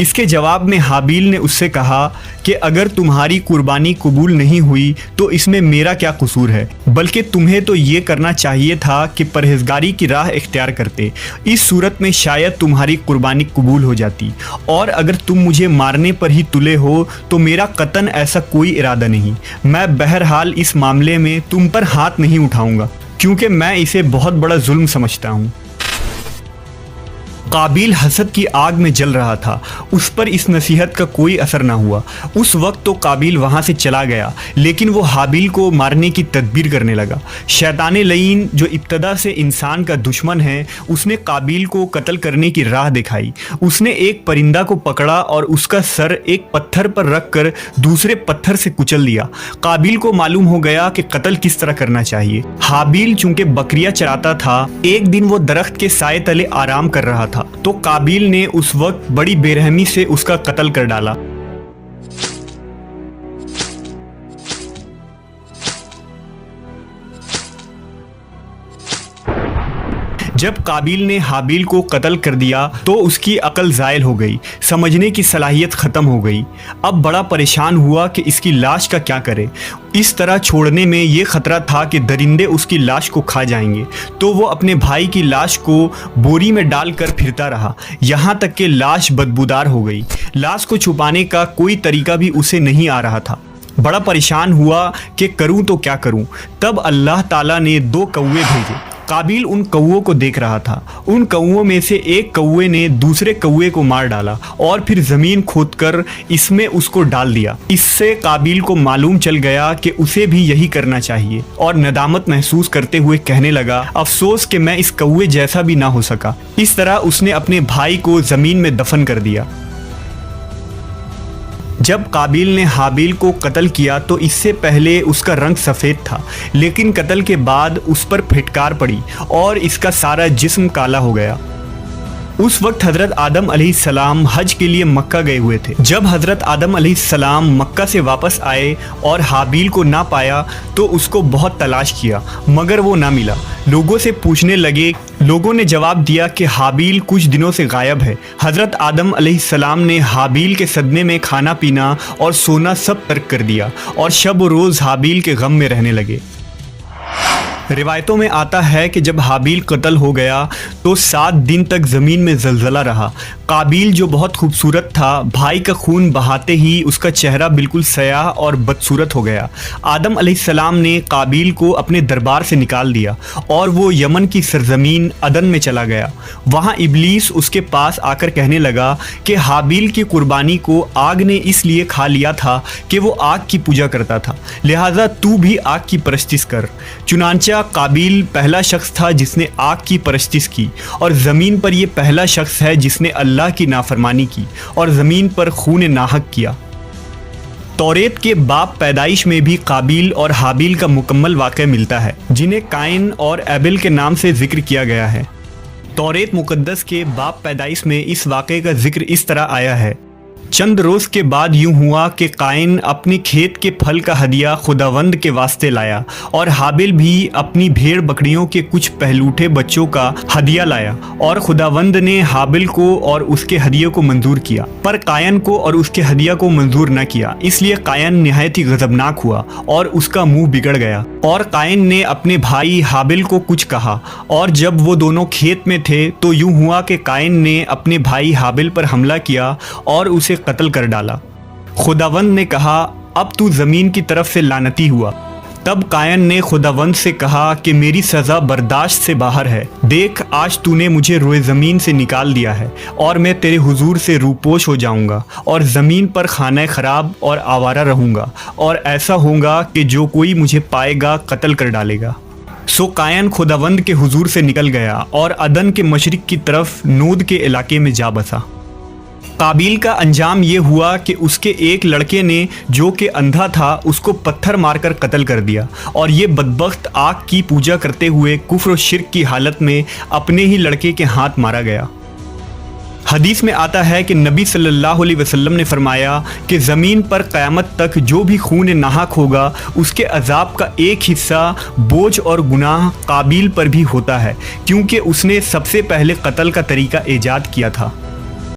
اس کے جواب میں حابیل نے اس سے کہا کہ اگر تمہاری قربانی قبول نہیں ہوئی تو اس میں میرا کیا قصور ہے، بلکہ تمہیں تو یہ کرنا چاہیے تھا کہ پرہیزگاری کی راہ اختیار کرتے، اس صورت میں شاید تمہاری قربانی قبول ہو جاتی، اور اگر تم مجھے مارنے پر ہی تلے ہو تو میرا قطعاً ایسا کوئی ارادہ نہیں، میں بہرحال اس معاملے میں تم پر ہاتھ نہیں اٹھاؤں گا کیونکہ میں اسے بہت بڑا ظلم سمجھتا ہوں۔ قابیل حسد کی آگ میں جل رہا تھا، اس پر اس نصیحت کا کوئی اثر نہ ہوا۔ اس وقت تو قابیل وہاں سے چلا گیا، لیکن وہ حابیل کو مارنے کی تدبیر کرنے لگا۔ شیطان لعین جو ابتدا سے انسان کا دشمن ہے، اس نے قابیل کو قتل کرنے کی راہ دکھائی۔ اس نے ایک پرندہ کو پکڑا اور اس کا سر ایک پتھر پر رکھ کر دوسرے پتھر سے کچل دیا۔ قابیل کو معلوم ہو گیا کہ قتل کس طرح کرنا چاہیے۔ حابیل چونکہ بکریاں چراتا تھا، ایک دن وہ درخت کے سائے تلے آرام کر رہا تھا تو قابیل نے اس وقت بڑی بے رحمی سے اس کا قتل کر ڈالا۔ جب قابیل نے حابیل کو قتل کر دیا تو اس کی عقل زائل ہو گئی، سمجھنے کی صلاحیت ختم ہو گئی۔ اب بڑا پریشان ہوا کہ اس کی لاش کا کیا کرے۔ اس طرح چھوڑنے میں یہ خطرہ تھا کہ درندے اس کی لاش کو کھا جائیں گے، تو وہ اپنے بھائی کی لاش کو بوری میں ڈال کر پھرتا رہا، یہاں تک کہ لاش بدبودار ہو گئی۔ لاش کو چھپانے کا کوئی طریقہ بھی اسے نہیں آ رہا تھا۔ بڑا پریشان ہوا کہ کروں تو کیا کروں۔ تب اللہ تعالیٰ نے 2 کوے بھیجے۔ قابیل ان کووں کو دیکھ رہا تھا۔ ان کووں میں سے ایک کوے نے دوسرے کوے کو مار ڈالا اور پھر زمین کھود کر اس میں اس کو ڈال دیا۔ اس سے قابیل کو معلوم چل گیا کہ اسے بھی یہی کرنا چاہیے، اور ندامت محسوس کرتے ہوئے کہنے لگا، افسوس کہ میں اس کوے جیسا بھی نہ ہو سکا۔ اس طرح اس نے اپنے بھائی کو زمین میں دفن کر دیا۔ جب قابیل نے حابیل کو قتل کیا تو اس سے پہلے اس کا رنگ سفید تھا، لیکن قتل کے بعد اس پر پھٹکار پڑی اور اس کا سارا جسم کالا ہو گیا۔ اس وقت حضرت آدم علیہ السلام حج کے لیے مکہ گئے ہوئے تھے۔ جب حضرت آدم علیہ السلام مکہ سے واپس آئے اور حابیل کو نہ پایا تو اس کو بہت تلاش کیا مگر وہ نہ ملا۔ لوگوں سے پوچھنے لگے، لوگوں نے جواب دیا کہ حابیل کچھ دنوں سے غائب ہے۔ حضرت آدم علیہ السلام نے حابیل کے صدمے میں کھانا پینا اور سونا سب ترک کر دیا اور شب و روز حابیل کے غم میں رہنے لگے۔ روایتوں میں آتا ہے کہ جب حابیل قتل ہو گیا تو 7 دن تک زمین میں زلزلہ رہا۔ قابیل جو بہت خوبصورت تھا، بھائی کا خون بہاتے ہی اس کا چہرہ بالکل سیاہ اور بدصورت ہو گیا۔ آدم علیہ السلام نے قابیل کو اپنے دربار سے نکال دیا اور وہ یمن کی سرزمین عدن میں چلا گیا۔ وہاں ابلیس اس کے پاس آ کر کہنے لگا کہ حابیل کی قربانی کو آگ نے اس لیے کھا لیا تھا کہ وہ آگ کی پوجا کرتا تھا، لہٰذا تو بھی آگ کی پرستش کر۔ چنانچہ قابیل پہلا شخص تھا جس نے آگ کی پرستش کی، اور زمین پر یہ پہلا شخص ہے جس نے اللہ کی نافرمانی کی اور زمین پر خون ناحق کیا۔ توریت کے باب پیدائش میں بھی قابیل اور حابیل کا مکمل واقعہ ملتا ہے، جنہیں قائن اور ایبل کے نام سے ذکر کیا گیا ہے۔ توریت مقدس کے باب پیدائش میں اس واقعے کا ذکر اس طرح آیا ہے، چند روز کے بعد یوں ہوا کہ قائن اپنے کھیت کے پھل کا ہدیہ خداوند کے واسطے لایا، اور حابیل بھی اپنی بھیڑ بکریوں کے کچھ پہلوٹھے بچوں کا ہدیہ لایا، اور خداوند نے حابیل کو اور اس کے ہدیے کو منظور کیا، پر قائن کو اور اس کے ہدیہ کو منظور نہ کیا۔ اس لیے قائن نہایت ہی غضبناک ہوا اور اس کا منہ بگڑ گیا، اور قائن نے اپنے بھائی حابیل کو کچھ کہا، اور جب وہ دونوں کھیت میں تھے تو یوں ہوا کہ قائن نے اپنے بھائی حابیل پر حملہ کیا اور اسے قتل کر ڈالا۔ خداوند نے کہا، اب تو زمین کی طرف سے لعنتی ہوا۔ تب قائن نے خداوند سے کہا کہ میری سزا برداشت سے باہر ہے، دیکھ آج تو نے مجھے روئے زمین سے نکال دیا ہے، اور میں تیرے حضور سے روپوش ہو جاؤں گا اور زمین پر خانہ خراب اور آوارہ رہوں گا، اور ایسا ہوگا کہ جو کوئی مجھے پائے گا قتل کر ڈالے گا۔ سو قائن خداوند کے حضور سے نکل گیا اور عدن کے مشرق کی طرف نود کے علاقے میں جا بسا۔ قابیل کا انجام یہ ہوا کہ اس کے ایک لڑکے نے جو کہ اندھا تھا اس کو پتھر مار کر قتل کر دیا، اور یہ بدبخت آگ کی پوجا کرتے ہوئے کفر و شرک کی حالت میں اپنے ہی لڑکے کے ہاتھ مارا گیا۔ حدیث میں آتا ہے کہ نبی صلی اللہ علیہ وسلم نے فرمایا کہ زمین پر قیامت تک جو بھی خون ناحق ہوگا اس کے عذاب کا ایک حصہ بوجھ اور گناہ قابیل پر بھی ہوتا ہے، کیونکہ اس نے سب سے پہلے قتل کا طریقہ ایجاد کیا تھا۔